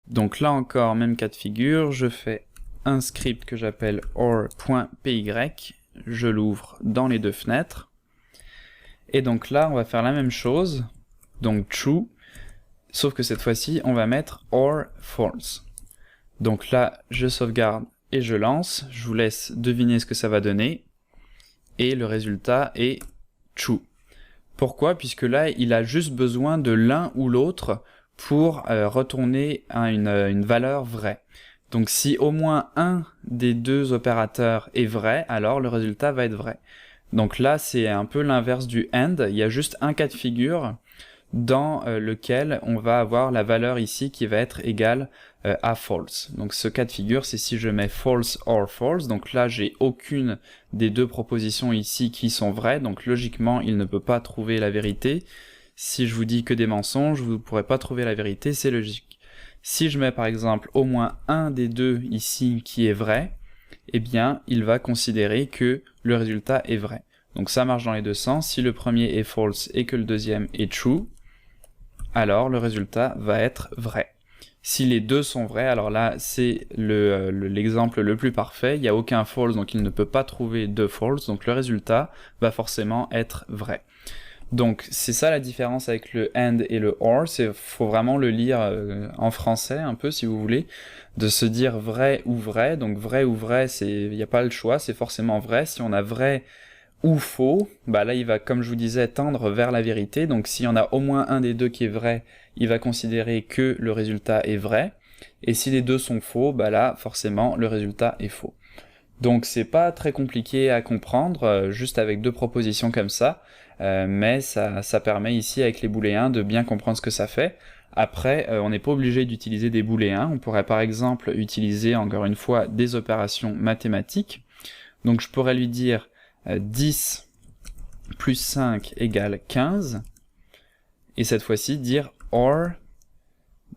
Donc là encore, même cas de figure, je fais un script que j'appelle or.py, je l'ouvre dans les deux fenêtres, et donc là on va faire la même chose, donc true, sauf que cette fois-ci on va mettre or false. Donc là je sauvegarde et je lance, je vous laisse deviner ce que ça va donner, et le résultat est true. Pourquoi? Puisque là il a juste besoin de l'un ou l'autre pour retourner à une valeur vraie. Donc si au moins un des deux opérateurs est vrai, alors le résultat va être vrai. Donc là c'est un peu l'inverse du AND, il y a juste un cas de figure dans lequel on va avoir la valeur ici qui va être égale à false. Donc ce cas de figure c'est si je mets false or false, donc là j'ai aucune des deux propositions ici qui sont vraies, donc logiquement il ne peut pas trouver la vérité. Si je vous dis que des mensonges, vous ne pourrez pas trouver la vérité, c'est logique. Si je mets par exemple au moins un des deux ici qui est vrai, eh bien il va considérer que le résultat est vrai. Donc ça marche dans les deux sens, si le premier est false et que le deuxième est true, alors le résultat va être vrai. Si les deux sont vrais, alors là c'est l'exemple le plus parfait, il n'y a aucun false donc il ne peut pas trouver de false, donc le résultat va forcément être vrai. Donc c'est ça la différence avec le AND et le OR, faut vraiment le lire en français un peu si vous voulez, de se dire vrai ou vrai, donc vrai ou vrai, il n'y a pas le choix, c'est forcément vrai. Si on a vrai ou faux, bah là il va, comme je vous disais, tendre vers la vérité, donc s'il y en a au moins un des deux qui est vrai, il va considérer que le résultat est vrai, et si les deux sont faux, bah là forcément le résultat est faux. Donc c'est pas très compliqué à comprendre, juste avec deux propositions comme ça, mais ça permet ici avec les booléens de bien comprendre ce que ça fait. Après, on n'est pas obligé d'utiliser des booléens, on pourrait par exemple utiliser encore une fois des opérations mathématiques. Donc je pourrais lui dire 10 plus 5 égale 15, et cette fois-ci dire or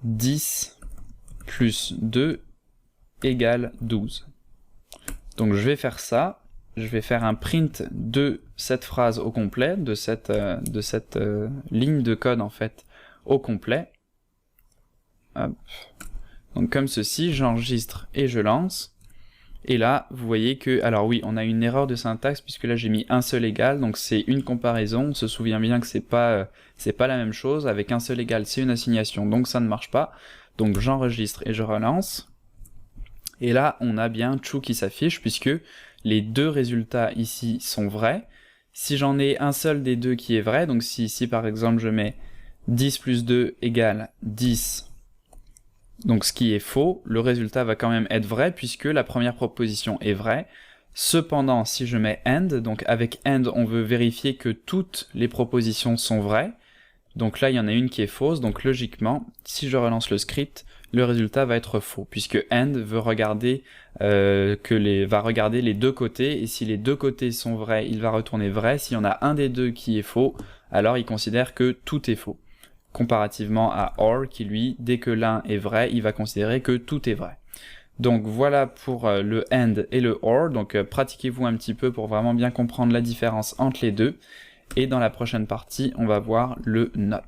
10 plus 2 égale 12. Donc je vais faire ça, je vais faire un print de cette phrase au complet, de cette ligne de code en fait au complet. Hop. Donc comme ceci, j'enregistre et je lance. Et là, vous voyez que, alors oui, on a une erreur de syntaxe puisque là j'ai mis un seul égal, donc c'est une comparaison, on se souvient bien que c'est pas la même chose, avec un seul égal c'est une assignation, donc ça ne marche pas. Donc j'enregistre et je relance. Et là, on a bien true qui s'affiche puisque les deux résultats ici sont vrais. Si j'en ai un seul des deux qui est vrai, donc si ici par exemple je mets 10 plus 2 égale 10, donc ce qui est faux, le résultat va quand même être vrai puisque la première proposition est vraie. Cependant, si je mets AND, donc avec AND on veut vérifier que toutes les propositions sont vraies, donc là il y en a une qui est fausse, donc logiquement, si je relance le script, le résultat va être faux, puisque AND veut regarder, va regarder les deux côtés, et si les deux côtés sont vrais, il va retourner vrai. S'il y en a un des deux qui est faux, alors il considère que tout est faux. Comparativement à OR, qui lui, dès que l'un est vrai, il va considérer que tout est vrai. Donc voilà pour le AND et le OR, donc pratiquez-vous un petit peu pour vraiment bien comprendre la différence entre les deux, et dans la prochaine partie, on va voir le NOT.